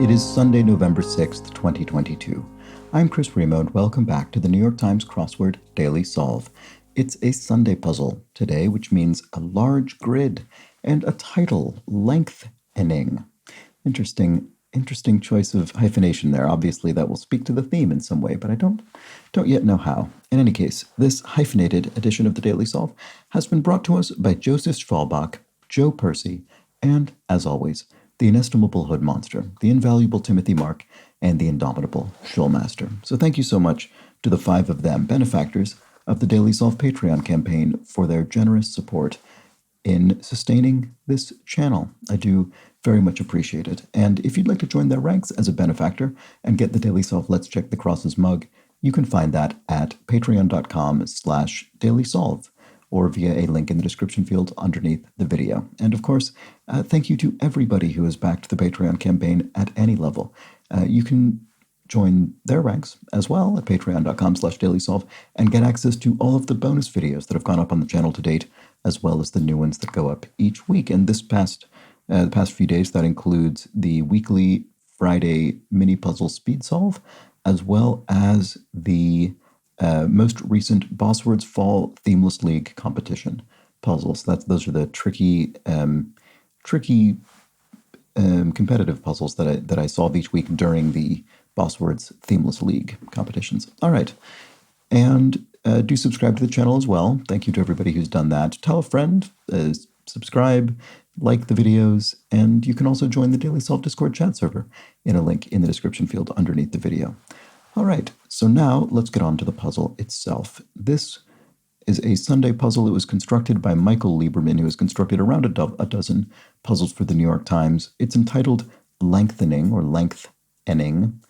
It is Sunday, November 6th, 2022. I'm Chris Remo, and welcome back to the New York Times Crossword Daily Solve. It's a Sunday puzzle today, which means a large grid and a title, lengthening. Interesting choice of hyphenation there. Obviously, that will speak to the theme in some way, but I don't yet know how. In any case, this hyphenated edition of the Daily Solve has been brought to us by Joseph Schwalbach, Joe Percy, and, as always, the inestimable Hood Monster, the invaluable Timothy Mark, and the indomitable Schulmaster. So thank you so much to the 5 of them, benefactors of the Daily Solve Patreon campaign, for their generous support in sustaining this channel. I do very much appreciate it. And if you'd like to join their ranks as a benefactor and get the Daily Solve Let's Check the Crosses mug, you can find that at patreon.com/dailysolve or via a link in the description field underneath the video. And of course, thank you to everybody who has backed the Patreon campaign at any level. You can join their ranks as well at patreon.com/dailysolve and get access to all of the bonus videos that have gone up on the channel to date, as well as the new ones that go up each week. And the past few days, that includes the weekly Friday mini puzzle speed solve, as well as the most recent Bosswords Fall Themeless League competition puzzles. Those are the tricky competitive puzzles that I solve each week during the Bosswords Themeless League competitions. All right, and do subscribe to the channel as well. Thank you to everybody who's done that. Tell a friend, subscribe, like the videos, and you can also join the Daily Solve Discord chat server in a link in the description field underneath the video. All right, so now let's get on to the puzzle itself. This is a Sunday puzzle. It was constructed by Michael Lieberman, who has constructed around a dozen puzzles for the New York Times. It's entitled Lengthening, or Lengthening.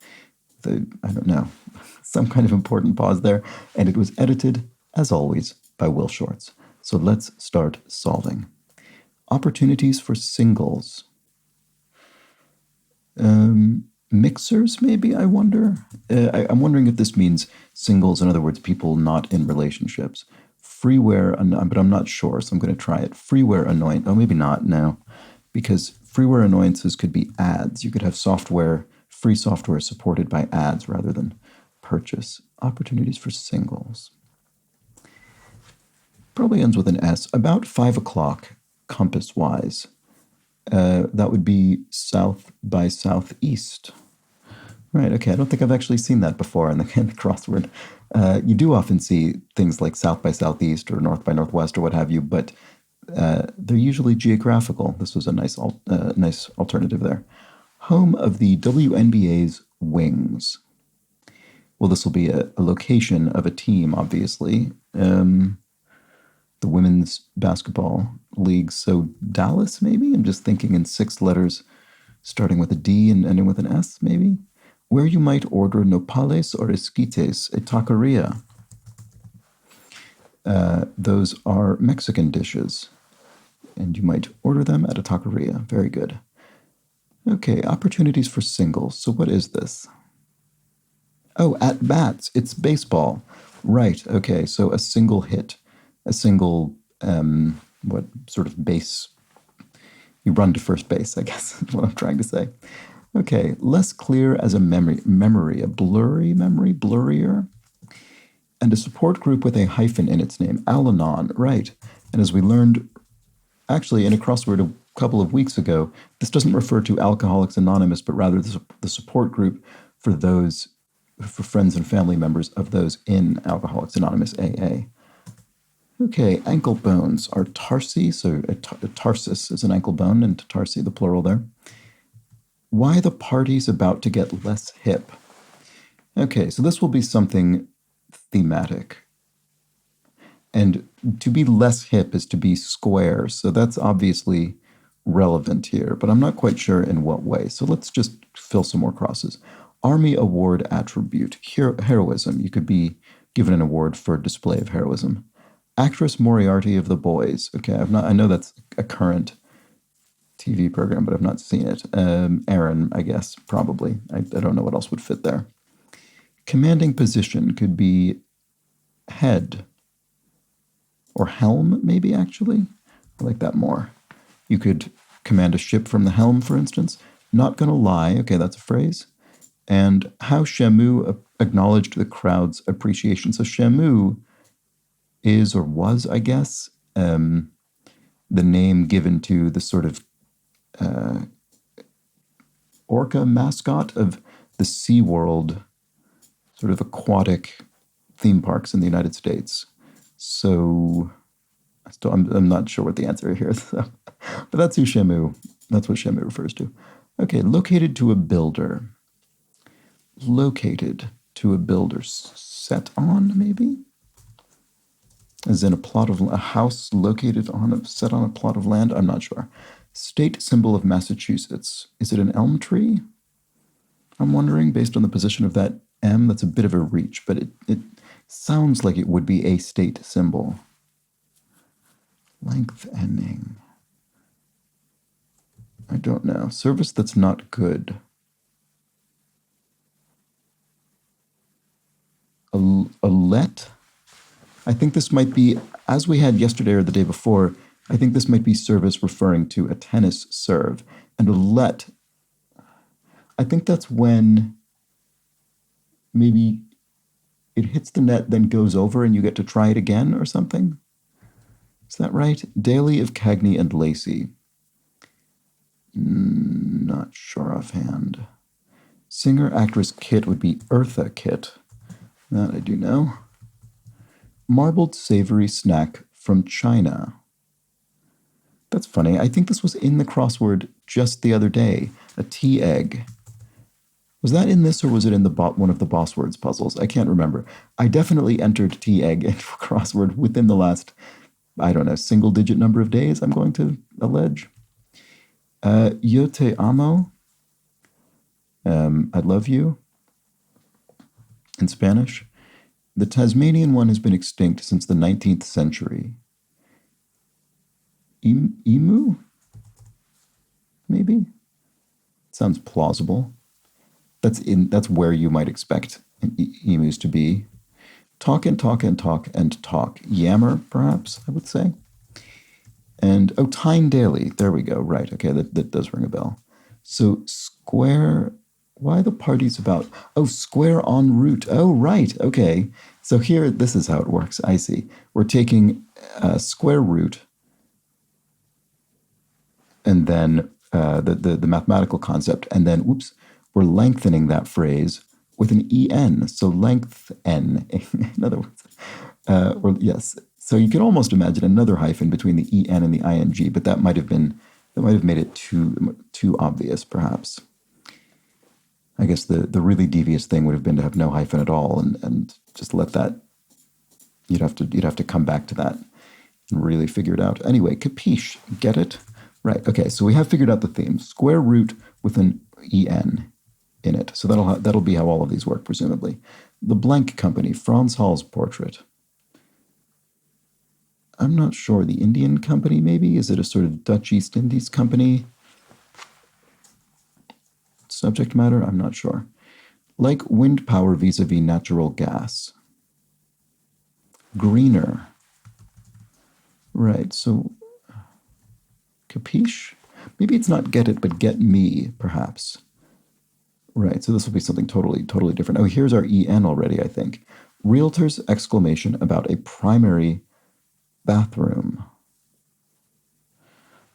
I don't know, some kind of important pause there. And it was edited, as always, by Will Shorts. So let's start solving. Opportunities for singles. Mixers, maybe, I wonder? I'm wondering if this means singles, in other words, people not in relationships. Freeware, but I'm not sure, so I'm going to try it. Freeware annoyance. Oh, maybe not, no. Because freeware annoyances could be ads. You could have free software supported by ads rather than purchase. Opportunities for singles. Probably ends with an S. About 5 o'clock, compass-wise. That would be south by southeast. Right, okay, I don't think I've actually seen that before in the crossword. You do often see things like south by southeast or north by northwest or what have you, but they're usually geographical. This was a nice alternative there. Home of the WNBA's Wings. Well, this will be a location of a team, obviously. The Women's Basketball League. So Dallas, maybe? I'm just thinking in 6 letters, starting with a D and ending with an S, maybe? Where you might order nopales or esquites, a taqueria. Those are Mexican dishes, and you might order them at a taqueria. Very good. Okay, opportunities for singles. So what is this? Oh, at bats. It's baseball. Right, okay, so a single hit. A single, what sort of base? You run to first base, I guess is what I'm trying to say. Okay, less clear as a memory, a blurry memory, blurrier. And a support group with a hyphen in its name, Al-Anon, right. And as we learned, actually in a crossword a couple of weeks ago, this doesn't refer to Alcoholics Anonymous, but rather the support group for friends and family members of those in Alcoholics Anonymous AA. Okay, ankle bones are tarsi, so a tarsus is an ankle bone, and tarsi, the plural there. Why the party's about to get less hip. Okay, so this will be something thematic. And to be less hip is to be square, so that's obviously relevant here, but I'm not quite sure in what way. So let's just fill some more crosses. Army Award attribute, heroism. You could be given an award for display of heroism. Actress Moriarty of The Boys. Okay, I know that's a current TV program, but I've not seen it. Aaron, I guess, probably. I don't know what else would fit there. Commanding position could be head or helm, maybe, actually. I like that more. You could command a ship from the helm, for instance. Not gonna lie, okay, that's a phrase. And how Shamu acknowledged the crowd's appreciation. So Shamu is, or was, I guess, the name given to the sort of orca mascot of the SeaWorld sort of aquatic theme parks in the United States. So I'm not sure what the answer here is, so. But that's who Shamu, that's what Shamu refers to. Okay, located to a builder. Located to a builder. Set on, maybe? As in a house located on, set on a plot of land? I'm not sure. State symbol of Massachusetts. Is it an elm tree? I'm wondering, based on the position of that M, that's a bit of a reach, but it sounds like it would be a state symbol. Lengthening. I don't know. Service that's not good. A let? I think this might be, as we had yesterday or the day before, I think this might be service referring to a tennis serve. And a let, I think that's when maybe it hits the net, then goes over, and you get to try it again or something. Is that right? Daily of Cagney and Lacey. Not sure offhand. Singer-actress Kit would be Eartha Kitt. That I do know. Marbled savory snack from China. That's funny. I think this was in the crossword just the other day. A tea egg. Was that in this, or was it in one of the boss words puzzles? I can't remember. I definitely entered tea egg into a crossword within the last, I don't know, single-digit number of days, I'm going to allege. Yo te amo. I love you. In Spanish. The Tasmanian one has been extinct since the 19th century. Emu? Maybe? Sounds plausible. That's where you might expect emus to be. Talk and talk and talk and talk. Yammer, perhaps, I would say. And, oh, Tyne Daly. There we go. Right. Okay, that does ring a bell. So, square. Why the party's about? Oh, square en route. Oh, right. Okay. So here, this is how it works. I see. We're taking square root and then the mathematical concept, and then, whoops, we're lengthening that phrase with an en. So length n. In other words, yes. So you can almost imagine another hyphen between the en and the ing, but that might have made it too obvious, perhaps. I guess the really devious thing would have been to have no hyphen at all and just let that. You'd have to come back to that and really figure it out. Anyway, capiche, get it? Right. Okay. So we have figured out the theme. Square root with an en in it. So that'll be how all of these work, presumably. The Blank Company, Franz Hall's portrait. I'm not sure. The Indian Company, maybe? Is it a sort of Dutch East Indies company? Subject matter? I'm not sure. Like wind power vis-a-vis natural gas. Greener. Right, so capiche? Maybe it's not get it, but get me, perhaps. Right, so this will be something totally different. Oh, here's our en already, I think. Realtor's exclamation about a primary bathroom.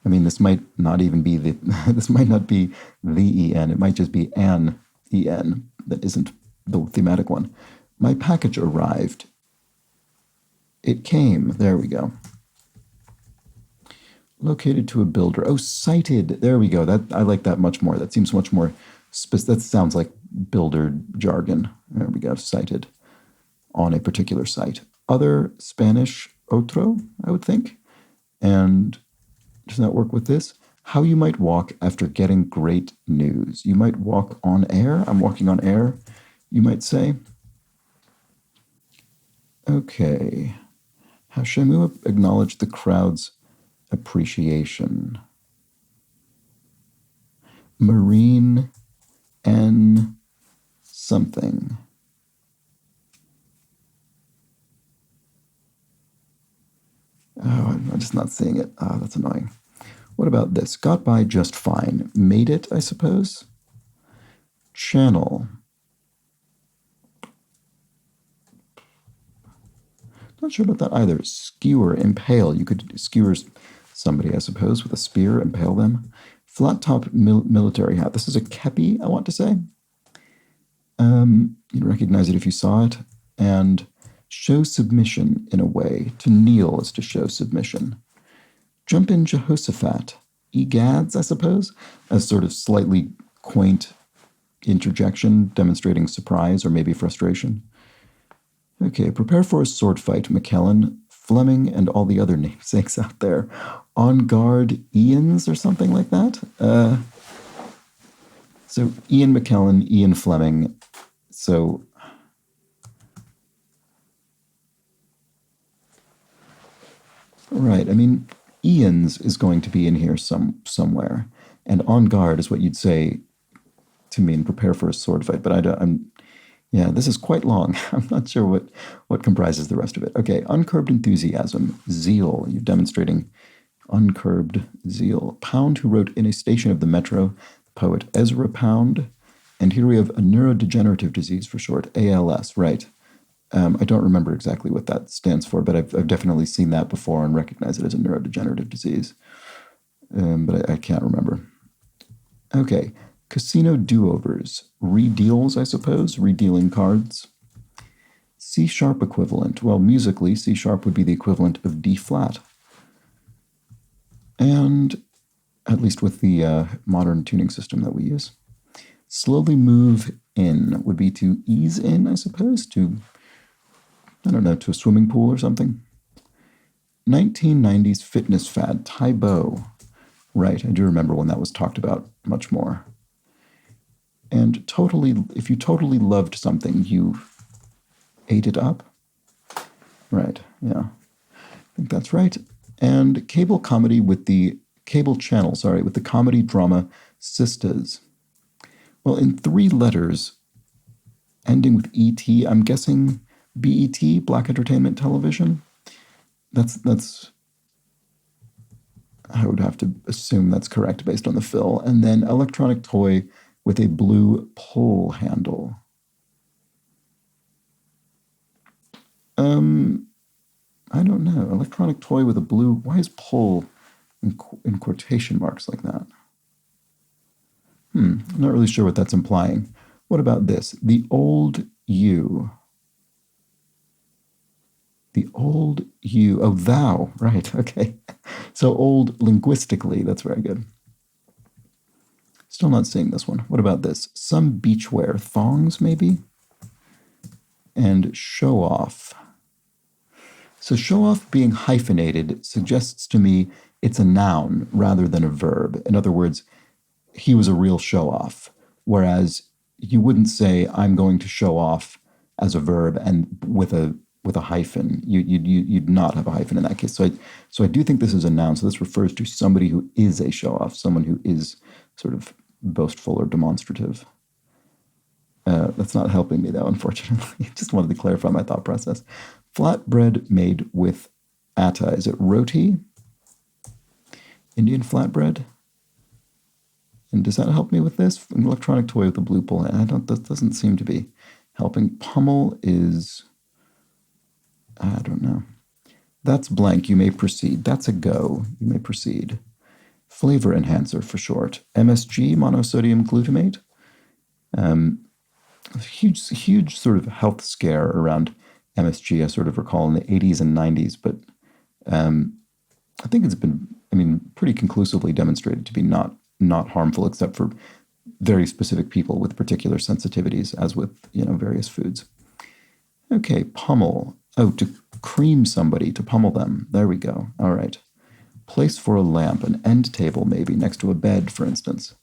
I mean, this might not even be this might not be the en. It might just be an en that isn't the thematic one. My package arrived. It came. There we go. Located to a builder. Oh, cited. There we go. I like that much more. That seems much more that sounds like builder jargon. There we go. Cited on a particular site. Other Spanish otro, I would think. And does that work with this? How you might walk after getting great news. You might walk on air. I'm walking on air, you might say. Okay. How Shamu acknowledged the crowd's appreciation. Marine and something. Oh, I'm just not seeing it. Oh, that's annoying. What about this? Got by just fine. Made it, I suppose. Channel. Not sure about that either. Skewer, impale. You could skewer somebody, I suppose, with a spear, impale them. Flat top military hat. This is a kepi, I want to say. You'd recognize it if you saw it. And show submission in a way. To kneel is to show submission. Jump in Jehoshaphat. Egads, I suppose, as sort of slightly quaint interjection demonstrating surprise or maybe frustration. Okay, prepare for a sword fight, McKellen, Fleming, and all the other namesakes out there. On guard, Ian's or something like that. So Ian McKellen, Ian Fleming. So right, I mean, Ian's is going to be in here somewhere, and on guard is what you'd say to mean prepare for a sword fight. But yeah, this is quite long. I'm not sure what comprises the rest of it. Okay, uncurbed enthusiasm, zeal. You're demonstrating uncurbed zeal. Pound, who wrote In a Station of the Metro, poet Ezra Pound. And here we have a neurodegenerative disease for short, ALS, right. I don't remember exactly what that stands for, but I've definitely seen that before and recognize it as a neurodegenerative disease. But I can't remember. Okay, casino do-overs. Redeals, I suppose, redealing cards. C-sharp equivalent. Well, musically, C-sharp would be the equivalent of D-flat. And, at least with the modern tuning system that we use. Slowly move in would be to ease in, I suppose, to, I don't know, to a swimming pool or something. 1990s fitness fad, Taebo. Right, I do remember when that was talked about much more. And totally, if you totally loved something, you ate it up. Right, yeah, I think that's right. And cable comedy with the cable channel, sorry, with the comedy drama Sisters. Well, in 3 letters, ending with ET, I'm guessing BET, Black Entertainment Television. That's. I would have to assume that's correct based on the fill. And then electronic toy with a blue pull handle. I don't know. Electronic toy with a blue. Why is pull in quotation marks like that? I'm not really sure what that's implying. What about this? The old you. The old you. Oh, thou. Right, okay. So old linguistically, that's very good. Still not seeing this one. What about this? Some beachwear. Thongs, maybe? And show off. So show off being hyphenated suggests to me it's a noun rather than a verb. In other words, he was a real show-off, whereas you wouldn't say I'm going to show off as a verb and with a hyphen. You'd not have a hyphen in that case. So I do think this is a noun. So this refers to somebody who is a show-off, someone who is sort of boastful or demonstrative. That's not helping me though, unfortunately. Just wanted to clarify my thought process. Flatbread made with atta. Is it roti? Indian flatbread? And does that help me with this? An electronic toy with a blue pull. That doesn't seem to be helping. Pummel is, I don't know. That's blank. You may proceed. That's a go. You may proceed. Flavor enhancer for short. MSG, monosodium glutamate. Huge sort of health scare around MSG, I sort of recall in the 80s and 90s, but I think it's been, pretty conclusively demonstrated to be not harmful except for very specific people with particular sensitivities, as with, various foods. Okay, pummel. Oh, to cream somebody, to pummel them. There we go. All right. Place for a lamp, an end table maybe, next to a bed, for instance.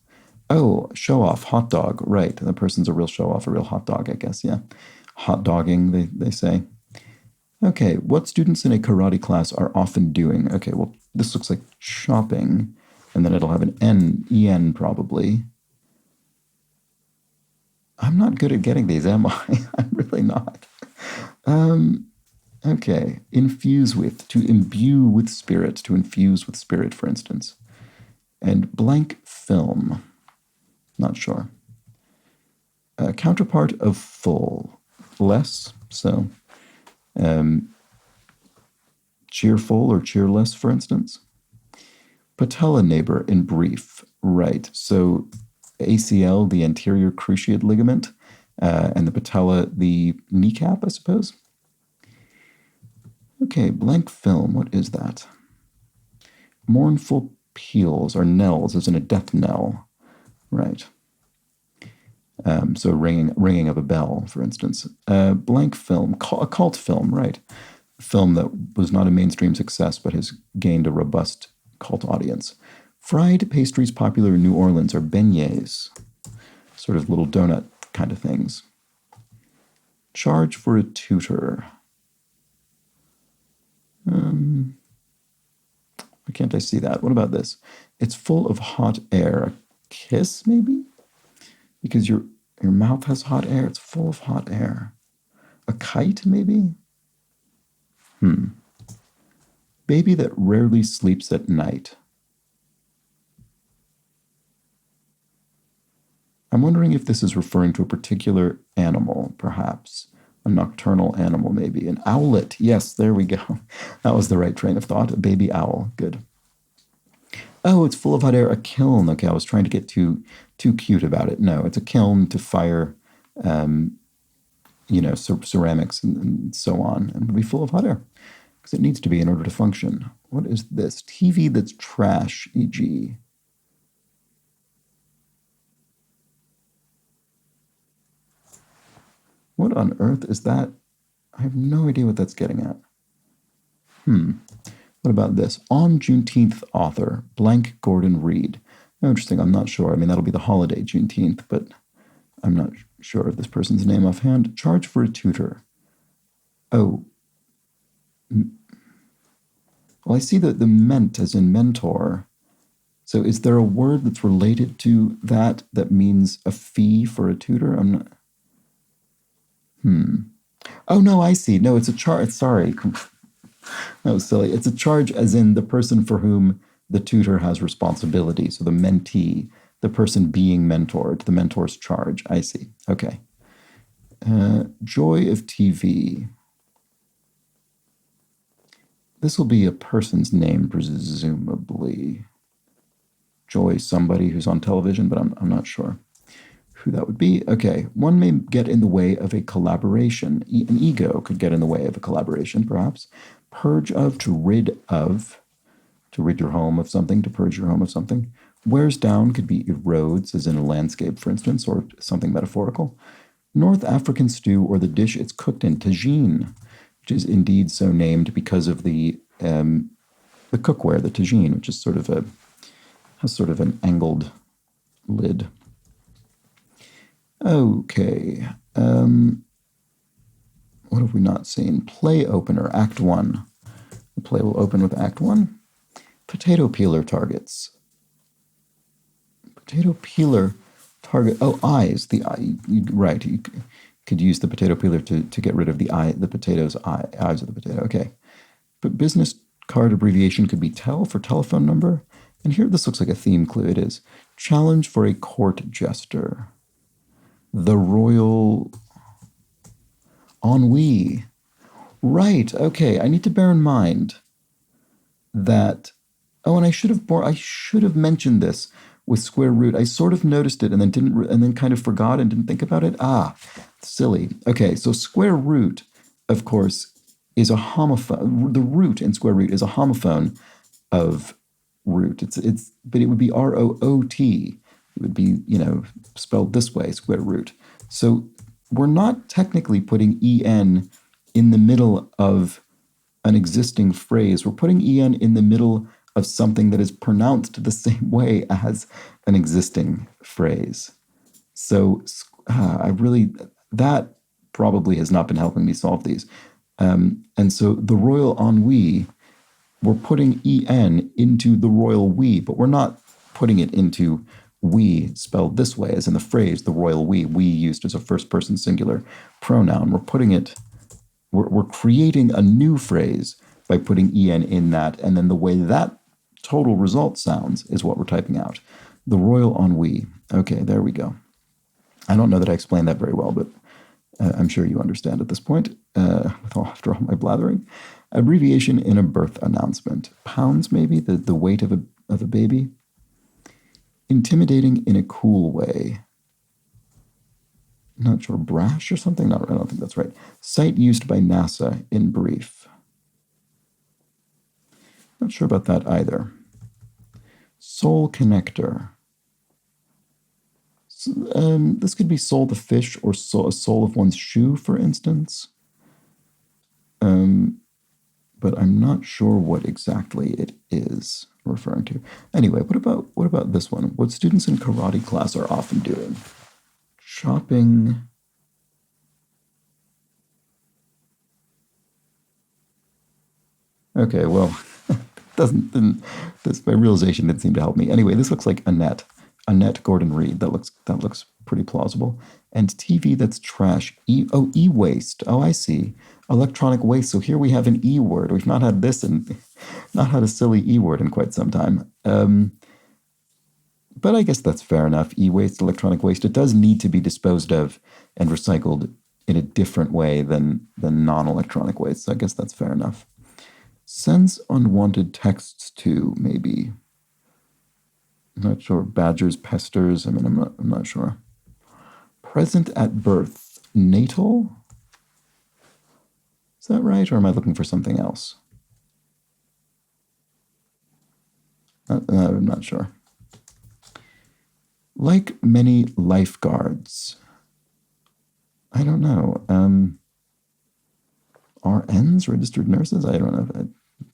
Oh, show off, hot dog. Right, the person's a real show off, a real hot dog, I guess, yeah. Hot dogging, they say. Okay, what students in a karate class are often doing? Okay, well, this looks like chopping, and then it'll have an en probably. I'm not good at getting these, am I? I'm really not. Okay, infuse with, to imbue with spirit, to infuse with spirit, for instance. And blank film. Not sure. Counterpart of full. Less, so cheerful or cheerless, for instance. Patella neighbor in brief. Right, so ACL, the anterior cruciate ligament, and the patella, the kneecap, I suppose. Okay, blank film, what is that? Mournful peals, or knells, as in a death knell. Right. So ringing of a bell, for instance. Blank film, a cult film, right. A film that was not a mainstream success, but has gained a robust cult audience. Fried pastries popular in New Orleans are beignets, sort of little donut kind of things. Charge for a tutor. Why can't I see that? What about this? It's full of hot air. A kiss, maybe? Because your mouth has hot air. It's full of hot air. A kite, maybe? Baby that rarely sleeps at night. I'm wondering if this is referring to a particular animal, perhaps. A nocturnal animal, maybe. An owlet. Yes, there we go. That was the right train of thought. A baby owl. Good. Oh, it's full of hot air. A kiln. Okay, I was trying to get too cute about it. No, it's a kiln to fire, ceramics and so on. And it'll be full of hot air. Because it needs to be in order to function. What is this? TV that's trash, e.g. What on earth is that? I have no idea what that's getting at. What about this? On Juneteenth author, blank Gordon Reed. Oh, interesting, I'm not sure. I mean, that'll be the holiday, Juneteenth, but I'm not sure of this person's name offhand. Charge for a tutor. Oh. Well, I see that the ment as in mentor. So is there a word that's related to that means a fee for a tutor? I'm not... Oh, no, I see. No, it's a charge. Sorry. That was silly. It's a charge as in the person for whom the tutor has responsibility. So the mentee, the person being mentored, the mentor's charge. I see. Okay. Joy of TV. This will be a person's name, presumably. Joy, somebody who's on television, but I'm not sure who that would be. Okay, one may get in the way of a collaboration. An ego could get in the way of a collaboration, perhaps. Purge of, to rid your home of something, to purge your home of something. Wears down could be erodes, as in a landscape, for instance, or something metaphorical. North African stew, or the dish it's cooked in, tagine, which is indeed so named because of the cookware, the tagine, which is has sort of an angled lid. Okay. What have we not seen? Play opener, Act 1. The play will open with Act 1. Potato peeler targets. Potato peeler target. Oh, eyes. The eye. Right. You could use the potato peeler to get rid of the eyes of the potato. Okay. But business card abbreviation could be TEL for telephone number. And here this looks like a theme clue. It is. Challenge for a court jester. The royal ennui. Right, okay. I need to bear in mind that, and I should have mentioned this with square root. I sort of noticed it and then kind of forgot and didn't think about it. Silly. Okay, so square root, of course, is a homophone. The root in square root is a homophone of root. But it would be R-O-O-T. It would be, spelled this way, square root. So we're not technically putting en in the middle of an existing phrase. We're putting en in the middle of something that is pronounced the same way as an existing phrase. So that probably has not been helping me solve these. And so the royal ennui, we're putting en into the royal we, but we're not putting it into we spelled this way, as in the phrase, the royal we used as a first-person singular pronoun. We're creating a new phrase by putting en in that, and then the way that total result sounds is what we're typing out. The royal ennui. Okay, there we go. I don't know that I explained that very well, but I'm sure you understand at this point, after all my blathering. Abbreviation in a birth announcement. Pounds, maybe, the weight of a baby. Intimidating in a cool way. Not sure, brash or something? I don't think that's right. Site used by NASA in brief. Not sure about that either. Soul connector. This could be soul the fish or a sole of one's shoe, for instance. But I'm not sure what exactly it is referring to. Anyway, what about this one? What students in karate class are often doing? Shopping. Okay, well, my realization didn't seem to help me. Anyway, this looks like Annette Gordon Reed. That looks pretty plausible. And TV that's trash. E-waste. Oh, I see. Electronic waste. So here we have an E word. We've not had a silly E word in quite some time. But I guess that's fair enough. E-waste, electronic waste. It does need to be disposed of and recycled in a different way than non-electronic waste. So I guess that's fair enough. Sends unwanted texts to, maybe. I'm not sure. Badgers, pesters. I mean, I'm not sure. Present at birth. Natal? Is that right? Or am I looking for something else? I'm not sure. Like many lifeguards. I don't know. RNs, registered nurses? I don't know.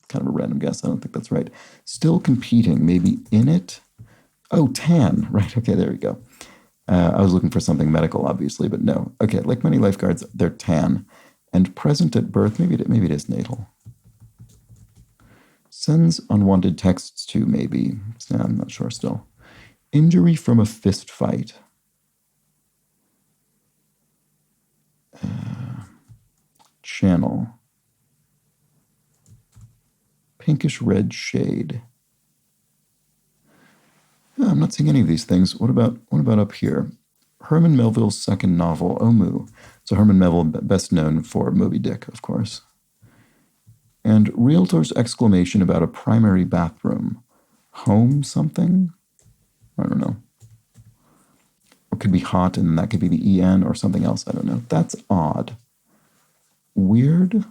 Kind of a random guess. I don't think that's right. Still competing. Maybe in it? Oh, tan. Right. Okay, there we go. I was looking for something medical, obviously, but no. Okay, like many lifeguards, they're tan. And present at birth, maybe it is natal. Sends unwanted texts to, maybe. I'm not sure still. Injury from a fist fight. Channel. Pinkish red shade. I'm not seeing any of these things. What about up here? Herman Melville's second novel, Omu. So Herman Melville, best known for Moby Dick, of course. And realtor's exclamation about a primary bathroom. Home something? I don't know. It could be hot, and that could be the EN or something else. I don't know. That's odd. Weird.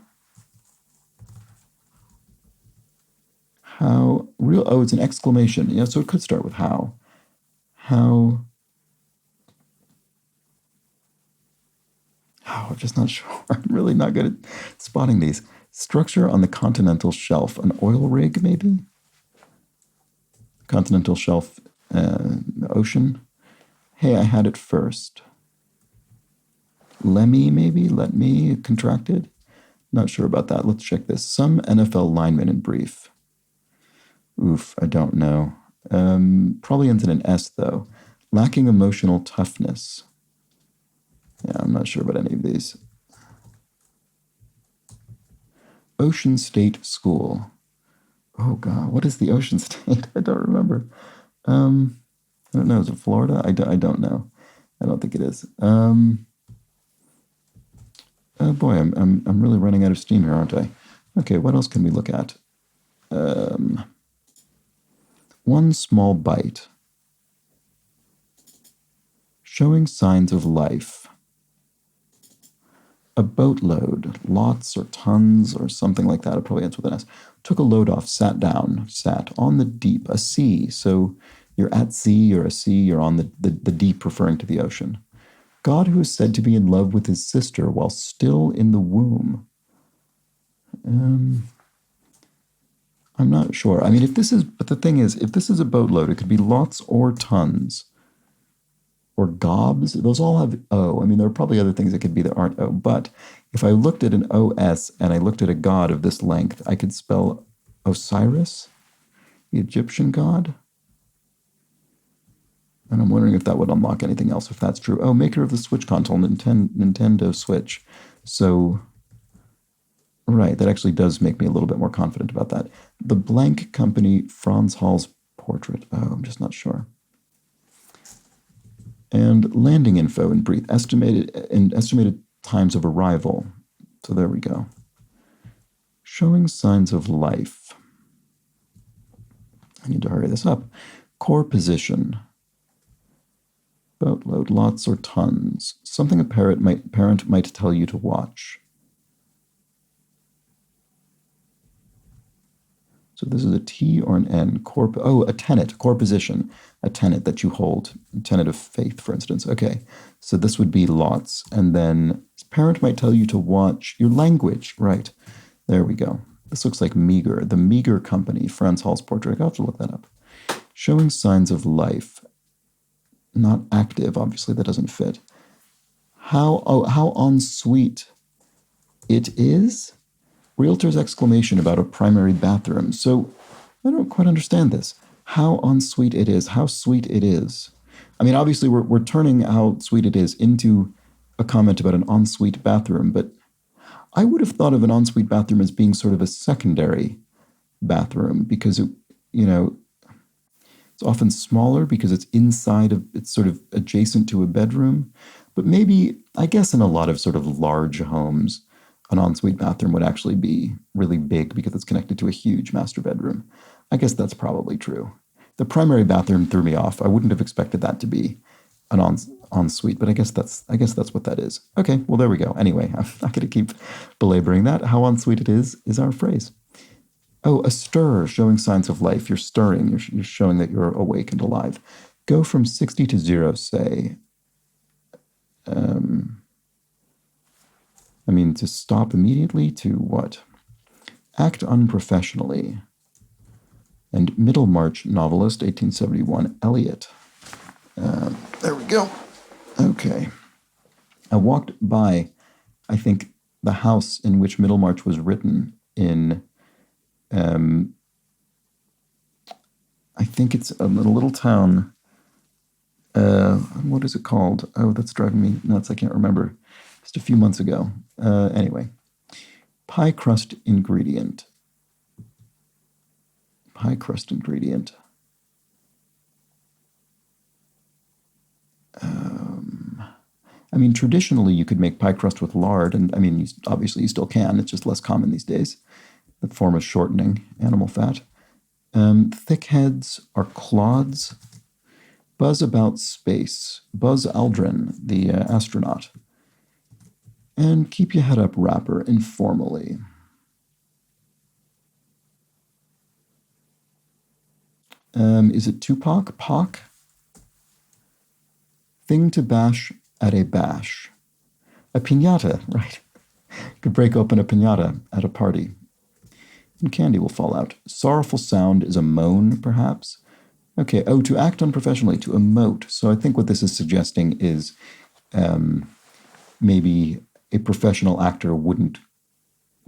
How real? Oh, it's an exclamation. Yeah, so it could start with how. How? Oh, I'm just not sure. I'm really not good at spotting these. Structure on the continental shelf. An oil rig, maybe? Continental shelf, ocean. Hey, I had it first. Lemmy, maybe? Let me, contracted? Not sure about that. Let's check this. Some NFL lineman in brief. Oof, I don't know. Probably ends in an S, though. Lacking emotional toughness. Yeah, I'm not sure about any of these. Ocean State School. Oh, God, what is the Ocean State? I don't remember. I don't know. Is it Florida? I don't know. I don't think it is. Oh, boy, I'm really running out of steam here, aren't I? Okay, what else can we look at? One small bite. Showing signs of life. A boatload, lots or tons or something like that. It probably ends with an S. Took a load off, sat down, sat on the deep, a sea. So you're at sea, you're a sea, you're on the deep, referring to the ocean. God who is said to be in love with his sister while still in the womb. I'm not sure. I mean, but the thing is, if this is a boatload, it could be lots or tons. Or gobs, those all have O. I mean, there are probably other things that could be that aren't O. But if I looked at an OS and I looked at a god of this length, I could spell Osiris, the Egyptian god. And I'm wondering if that would unlock anything else, if that's true. Oh, maker of the Switch console, Nintendo Switch. So, Right, that actually does make me a little bit more confident about that. The blank company, Franz Hall's portrait. Oh, I'm just not sure. And landing info in brief, estimated times of arrival. So there we go. Showing signs of life. I need to hurry this up. Core position. Boatload, lots or tons. Something a parent might tell you to watch. So this is a T or an N. A tenet, core position. A tenet that you hold. Tenet of faith, for instance. Okay, so this would be lots. And then parent might tell you to watch your language. Right, there we go. This looks like meager. The meager company, Franz Hall's portrait. I'll have to look that up. Showing signs of life. Not active, obviously that doesn't fit. How ensuite it is? Realtor's exclamation about a primary bathroom. So I don't quite understand this. How ensuite it is, how sweet it is. I mean, obviously we're turning how sweet it is into a comment about an ensuite bathroom, but I would have thought of an ensuite bathroom as being sort of a secondary bathroom because it's often smaller because it's it's sort of adjacent to a bedroom. But maybe, I guess in a lot of sort of large homes, an ensuite bathroom would actually be really big because it's connected to a huge master bedroom. I guess that's probably true. The primary bathroom threw me off. I wouldn't have expected that to be an ensuite, but I guess that's what that is. Okay, well there we go. Anyway, I'm not going to keep belaboring that. How ensuite it is our phrase. Oh, a stir, showing signs of life. You're stirring. You're showing that you're awake and alive. Go from 60 to 0, say. To stop immediately to what? Act unprofessionally. And Middlemarch novelist, 1871, Eliot. There we go. Okay. I walked by, I think, the house in which Middlemarch was written in... I think it's a little town. What is it called? Oh, that's driving me nuts. I can't remember. Just a few months ago. Anyway, pie crust ingredient. Pie crust ingredient. Traditionally you could make pie crust with lard, and obviously you still can. It's just less common these days. The form of shortening animal fat. Thick heads are clods. Buzz about space. Buzz Aldrin, the astronaut. And keep your head up wrapper informally. Is it Tupac? Pac? Thing to bash at a bash. A piñata, right. Could break open a piñata at a party. And candy will fall out. Sorrowful sound is a moan, perhaps. Okay, to act unprofessionally, to emote. So I think what this is suggesting is maybe a professional actor wouldn't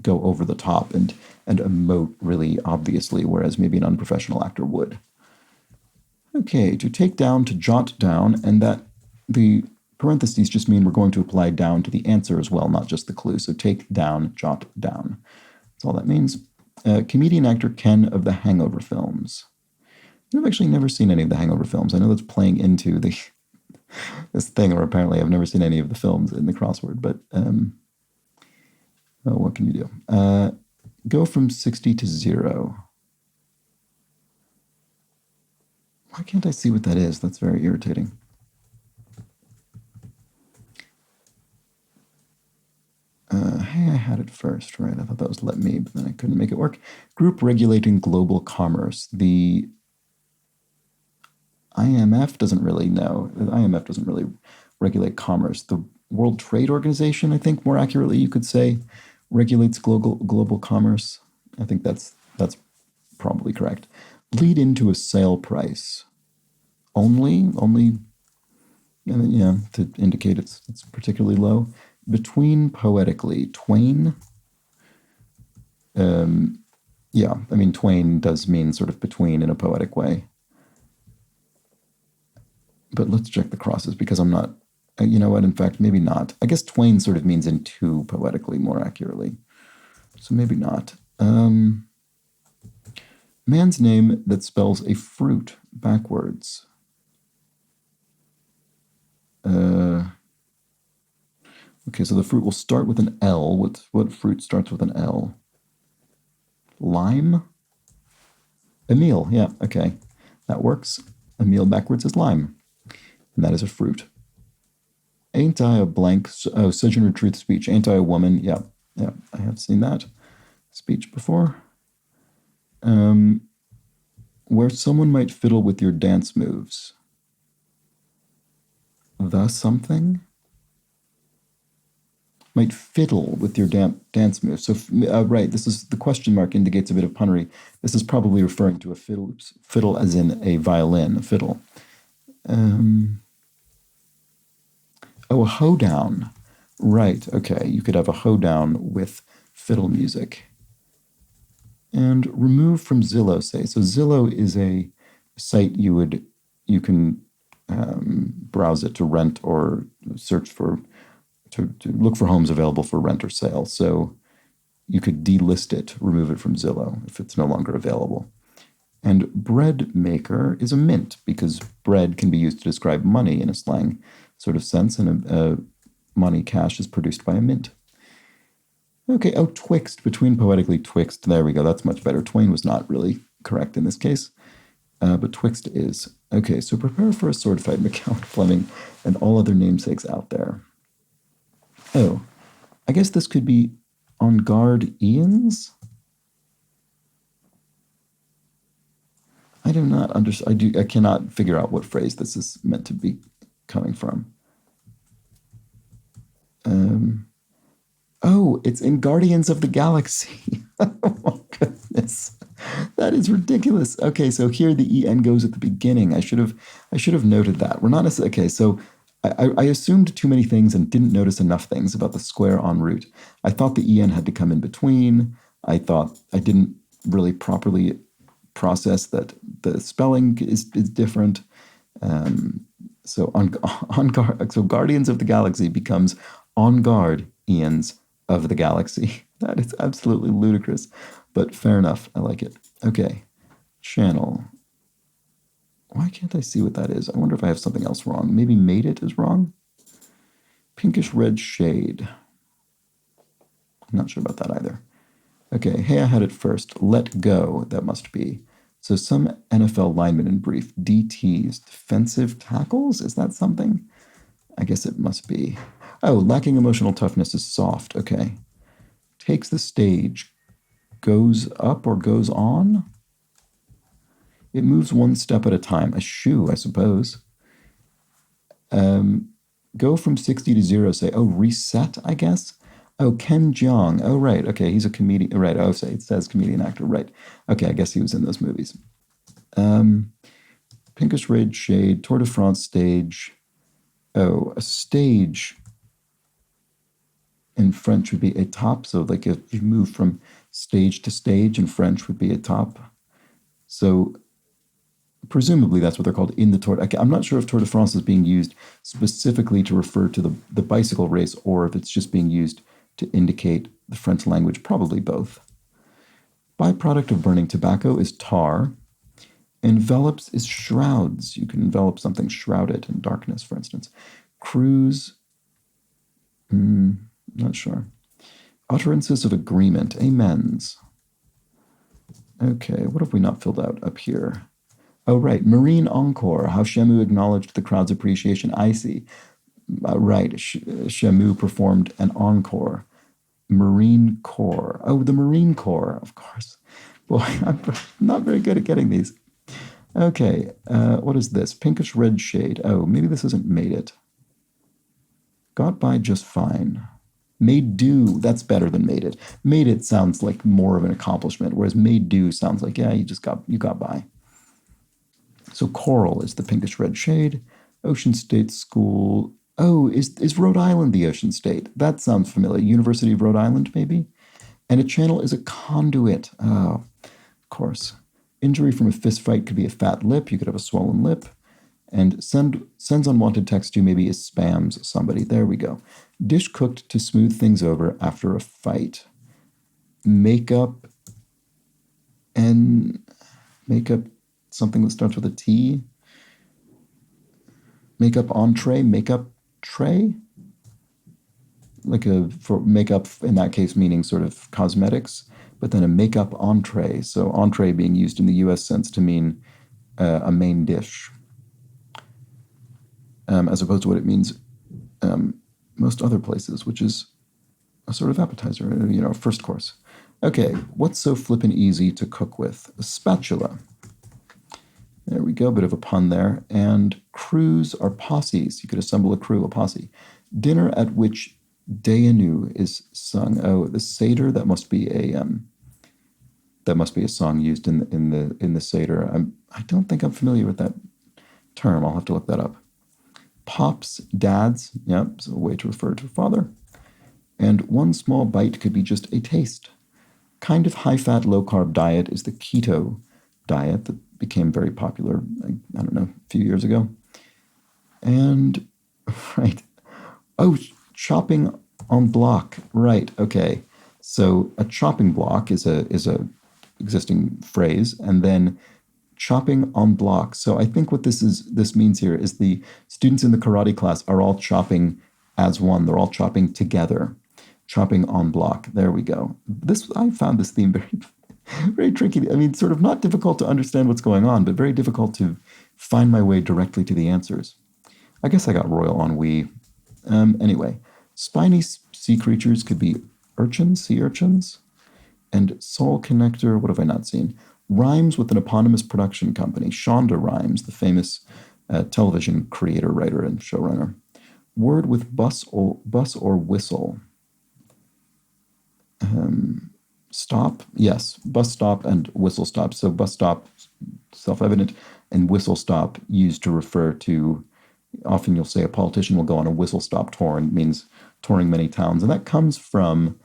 go over the top and emote really obviously, whereas maybe an unprofessional actor would. Okay, to take down, to jot down, and that the parentheses just mean we're going to apply down to the answer as well, not just the clue. So take down, jot down. That's all that means. Comedian actor Ken of the Hangover films. I've actually never seen any of the Hangover films. I know that's playing into this thing, or apparently I've never seen any of the films in the crossword, but what can you do? Go from 60 to 0. Why can't I see what that is? That's very irritating. Hey, I had it first, right? I thought that was let me, but then I couldn't make it work. Group regulating global commerce. The IMF doesn't really know. The IMF doesn't really regulate commerce. The World Trade Organization, I think more accurately you could say, regulates global commerce. I think that's probably correct. Lead into a sale price. Only, to indicate it's particularly low. Between poetically, twain. Twain does mean sort of between in a poetic way. But let's check the crosses because I'm not, you know what, in fact, maybe not. I guess twain sort of means in two poetically more accurately. So maybe not. Man's name that spells a fruit backwards. Okay, so the fruit will start with an L. What fruit starts with an L? Lime? Emil, yeah, okay. That works. Emil backwards is lime. And that is a fruit. Ain't I a blank? Oh, Sojourner Truth speech. Ain't I a woman? Yeah, yeah, I have seen that speech before. Where someone might fiddle with your dance moves. The something? Might fiddle with your dance moves. So, right, this is the question mark indicates a bit of punnery. This is probably referring to a fiddle as in a violin, a fiddle. Oh, a hoedown. Right, okay. You could have a hoedown with fiddle music. And remove from Zillow, say. So Zillow is a site you can browse it to rent or search for, to look for homes available for rent or sale. So you could delist it, remove it from Zillow if it's no longer available. And bread maker is a mint because bread can be used to describe money in a slang sort of sense, and a money cash is produced by a mint. Okay, oh, twixt, between poetically twixt. There we go, that's much better. Twain was not really correct in this case, but twixt is. Okay, so prepare for a sword fight, McCowan Fleming, and all other namesakes out there. Oh, I guess this could be on guard Ian's? I do not understand. I cannot figure out what phrase this is meant to be coming from. Oh, it's in Guardians of the Galaxy. Oh my goodness, that is ridiculous. Okay, so here the en goes at the beginning. I should have noted that. We're not necessarily okay. So I assumed too many things and didn't notice enough things about the square en route. I thought the en had to come in between. I thought I didn't really properly process that the spelling is different. So on guard. So Guardians of the Galaxy becomes on guard Ian's of the Galaxy. That is absolutely ludicrous, but fair enough. I like it. Okay, channel. Why can't I see what that is? I wonder if I have something else wrong. Maybe made it is wrong. Pinkish red shade. I'm not sure about that either. Okay, hey, I had it first. Let go, that must be. So some NFL lineman in brief. DTs, defensive tackles? Is that something? I guess it must be. Oh, lacking emotional toughness is soft. Okay. Takes the stage. Goes up or goes on? It moves one step at a time. A shoe, I suppose. Go from 60 to 0, say. Oh, reset, I guess? Oh, Ken Jeong. Oh, right. Okay, he's a comedian. Right. Oh, say it says comedian actor. Right. Okay, I guess he was in those movies. Pinkish red shade. Tour de France stage. Oh, a stage in French would be étape. So, like, if you move from stage to stage in French would be étape. So, presumably that's what they're called in the Tour. I'm not sure if Tour de France is being used specifically to refer to the bicycle race or if it's just being used to indicate the French language, probably both. Byproduct of burning tobacco is tar. Envelops is shrouds. You can envelop something, shroud it in darkness, for instance. Cruise, not sure. Utterances of agreement, amens. Okay, what have we not filled out up here? Oh, right, Marine Encore, how Shamu acknowledged the crowd's appreciation. I see. Right, Shamu performed an encore. Marine Corps. Oh, the Marine Corps, of course. Boy, I'm not very good at getting these. Okay, what is this? Pinkish red shade. Oh, maybe this isn't made it. Got by just fine. Made do, that's better than made it. Made it sounds like more of an accomplishment, whereas made do sounds like, yeah, you got by. So coral is the pinkish red shade. Ocean State School. Oh, is Rhode Island the Ocean State? That sounds familiar. University of Rhode Island, maybe? And a channel is a conduit. Oh, of course. Injury from a fist fight could be a fat lip. You could have a swollen lip. And sends unwanted text to maybe is spams somebody. There we go. Dish cooked to smooth things over after a fight. Makeup and makeup something that starts with a T. Makeup entree, makeup tray. Like for makeup in that case meaning sort of cosmetics, but then a makeup entree. So entree being used in the U.S. sense to mean a main dish, as opposed to what it means most other places, which is a sort of appetizer, first course. Okay, what's so flippin' easy to cook with? A spatula. There we go, bit of a pun there. And crews are posses. You could assemble a crew, a posse. Dinner at which Dayenu is sung. Oh, the Seder. That must be a song used in the Seder. I don't think I'm familiar with that term. I'll have to look that up. Pops, dads. Yep, so a way to refer to father. And one small bite could be just a taste. Kind of high-fat, low-carb diet is the keto diet that became very popular, I don't know, a few years ago. And, right. Oh, chopping en bloc. Right, okay. So a chopping block is a existing phrase, and then chopping en bloc. So I think what this means here is the students in the karate class are all chopping as one. They're all chopping together. Chopping en bloc. There we go. I found this theme very, very tricky. I mean, sort of not difficult to understand what's going on, but very difficult to find my way directly to the answers. I guess I got royal ennui. Anyway, spiny sea creatures could be urchins, sea urchins, and soul connector. What have I not seen? Rhymes with an eponymous production company. Shonda Rhimes, the famous television creator, writer, and showrunner. Word with bus or whistle. Stop, yes, bus stop and whistle stop. So bus stop, self-evident, and whistle stop used to refer to, often you'll say a politician will go on a whistle stop tour, and it means touring many towns. And that comes from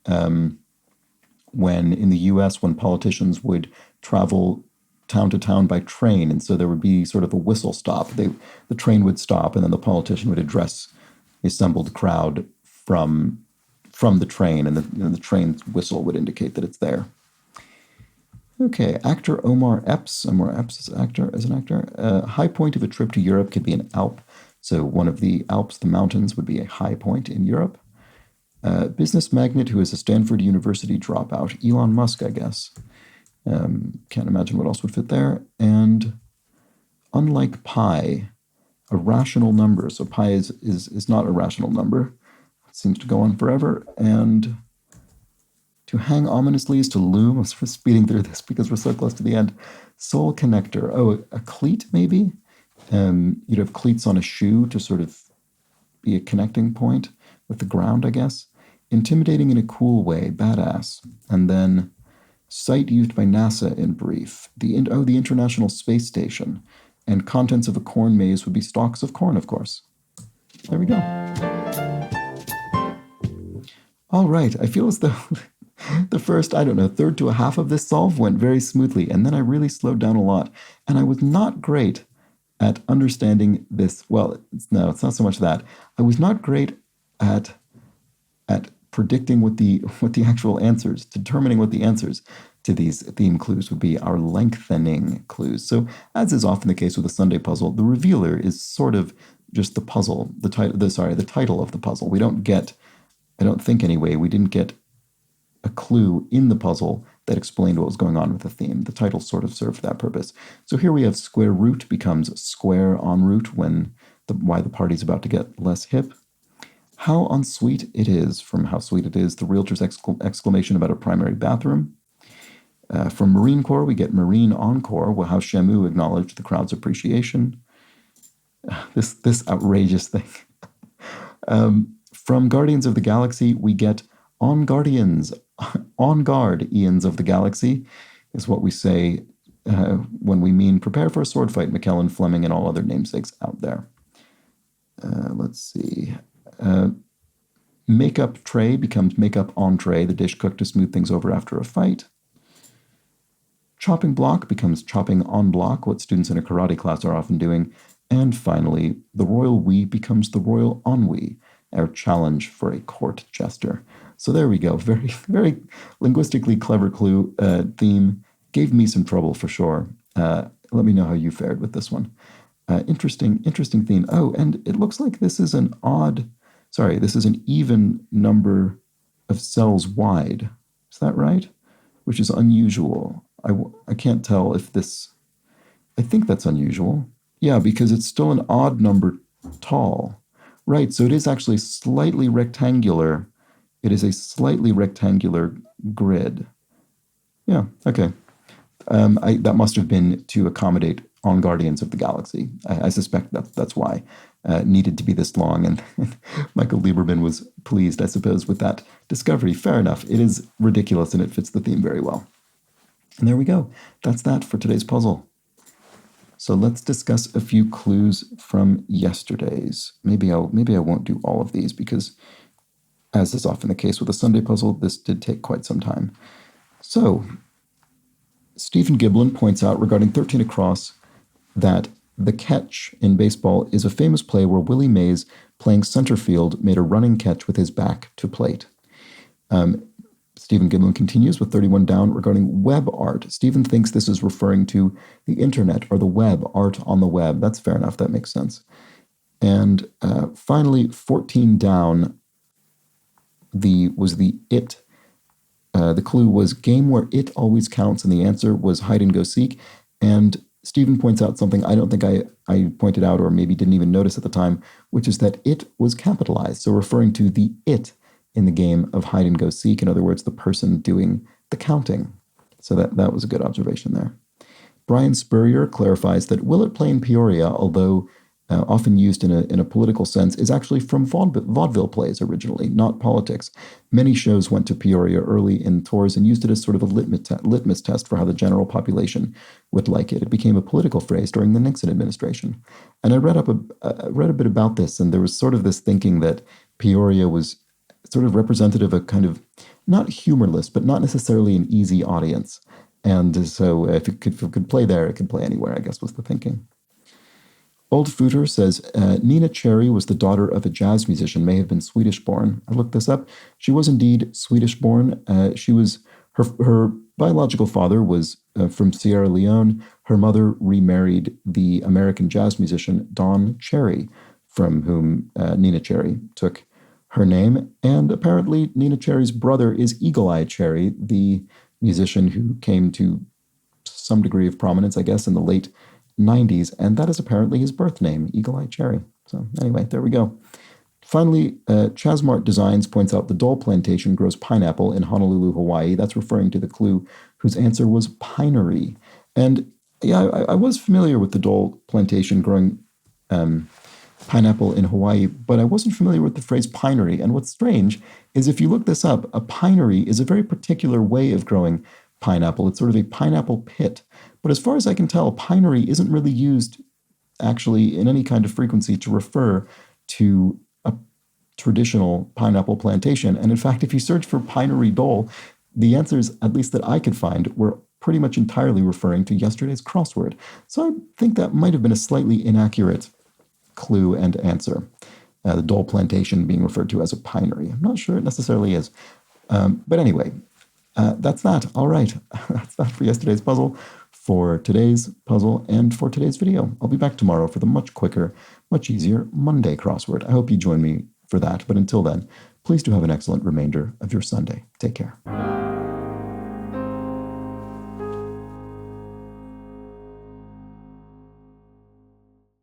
when in the US, when politicians would travel town to town by train, and so there would be sort of a whistle stop. The train would stop, and then the politician would address the assembled crowd from the train, and the train's whistle would indicate that it's there. Okay, actor Omar Epps. Omar Epps as an actor. High point of a trip to Europe could be an Alp. So one of the Alps, the mountains, would be a high point in Europe. Business magnate who is a Stanford University dropout. Elon Musk, I guess. Can't imagine what else would fit there. And unlike pi, a rational number. So pi is not a rational number. It seems to go on forever. And to hang ominously is to loom. I'm sort of speeding through this because we're so close to the end. Soul connector. Oh, a cleat maybe? You'd have cleats on a shoe to sort of be a connecting point with the ground, I guess. Intimidating in a cool way, badass. And then site used by NASA in brief. The International Space Station. And contents of a corn maze would be stalks of corn, of course. There we go. All right, I feel as though the first, I don't know, third to a half of this solve went very smoothly, and then I really slowed down a lot. And I was not great at understanding this. Well, no, it's not so much that. I was not great at predicting what the actual answers, determining what the answers to these theme clues would be, our lengthening clues. So, as is often the case with a Sunday puzzle, the revealer is sort of just the puzzle, the title of the puzzle. We don't get, I don't think anyway, we didn't get a clue in the puzzle that explained what was going on with the theme. The title sort of served that purpose. So here we have square root becomes square en route when why the party's about to get less hip. How unsweet it is, from How Sweet It Is, the realtor's exclamation about a primary bathroom. From Marine Corps, we get Marine Encore, how Shamu acknowledged the crowd's appreciation. This outrageous thing. From Guardians of the Galaxy, we get On Guardians, On Guard, Ians of the Galaxy, is what we say when we mean prepare for a sword fight, McKellen, Fleming, and all other namesakes out there. Let's see. Makeup tray becomes makeup entree, the dish cooked to smooth things over after a fight. Chopping block becomes chopping en bloc, what students in a karate class are often doing. And finally, the royal we becomes the royal ennui, our challenge for a court jester. So there we go. Very, very linguistically clever clue theme. Gave me some trouble for sure. Let me know how you fared with this one. Interesting theme. Oh, and it looks like this is an this is an even number of cells wide. Is that right? Which is unusual. I can't tell if this, I think that's unusual. Yeah, because it's still an odd number tall. Right, so it is actually slightly rectangular. It is a slightly rectangular grid. Yeah, okay. That must have been to accommodate On Guardians of the Galaxy. I suspect that's why it needed to be this long. And Michael Lieberman was pleased, I suppose, with that discovery. Fair enough. It is ridiculous and it fits the theme very well. And there we go. That's that for today's puzzle. So let's discuss a few clues from yesterday's. Maybe I won't do all of these because, as is often the case with a Sunday puzzle, this did take quite some time. So Stephen Giblin points out regarding 13 Across that the catch in baseball is a famous play where Willie Mays, playing center field, made a running catch with his back to plate. Stephen Giblin continues with 31 down regarding web art. Stephen thinks this is referring to the internet or the web, art on the web. That's fair enough. That makes sense. And finally, 14 down, was the it. The clue was game where it always counts, and the answer was hide and go seek. And Stephen points out something I don't think I pointed out or maybe didn't even notice at the time, which is that it was capitalized. So referring to the it in the game of hide and go seek. In other words, the person doing the counting. So that was a good observation there. Brian Spurrier clarifies that Will It Play in Peoria, although often used in a political sense, is actually from vaudeville plays originally, not politics. Many shows went to Peoria early in tours and used it as sort of a litmus test for how the general population would like it. It became a political phrase during the Nixon administration. And I read a bit about this, and there was sort of this thinking that Peoria was sort of representative of a kind of not humorless, but not necessarily an easy audience. And so if it could play there, it could play anywhere, I guess was the thinking. Old Footer says, Nina Cherry was the daughter of a jazz musician, may have been Swedish-born. I looked this up. She was indeed Swedish-born. Her biological father was from Sierra Leone. Her mother remarried the American jazz musician Don Cherry, from whom Nina Cherry took her name. And apparently Nina Cherry's brother is Eagle Eye Cherry, the musician who came to some degree of prominence, I guess, in the late 90s, and that is apparently his birth name, Eagle Eye Cherry. So anyway, there we go. Finally, Chasmart Designs points out the Dole Plantation grows pineapple in Honolulu, Hawaii. That's referring to the clue whose answer was pinery. And yeah, I was familiar with the Dole Plantation growing pineapple in Hawaii, but I wasn't familiar with the phrase pinery. And what's strange is if you look this up, a pinery is a very particular way of growing pineapple. It's sort of a pineapple pit. But as far as I can tell, pinery isn't really used actually in any kind of frequency to refer to a traditional pineapple plantation. And in fact, if you search for pinery dole, the answers, at least that I could find, were pretty much entirely referring to yesterday's crossword. So I think that might have been a slightly inaccurate clue and answer. The Dole Plantation being referred to as a pinery. I'm not sure it necessarily is. But anyway, that's that. All right. That's that for yesterday's puzzle, for today's puzzle, and for today's video. I'll be back tomorrow for the much quicker, much easier Monday crossword. I hope you join me for that. But until then, please do have an excellent remainder of your Sunday. Take care.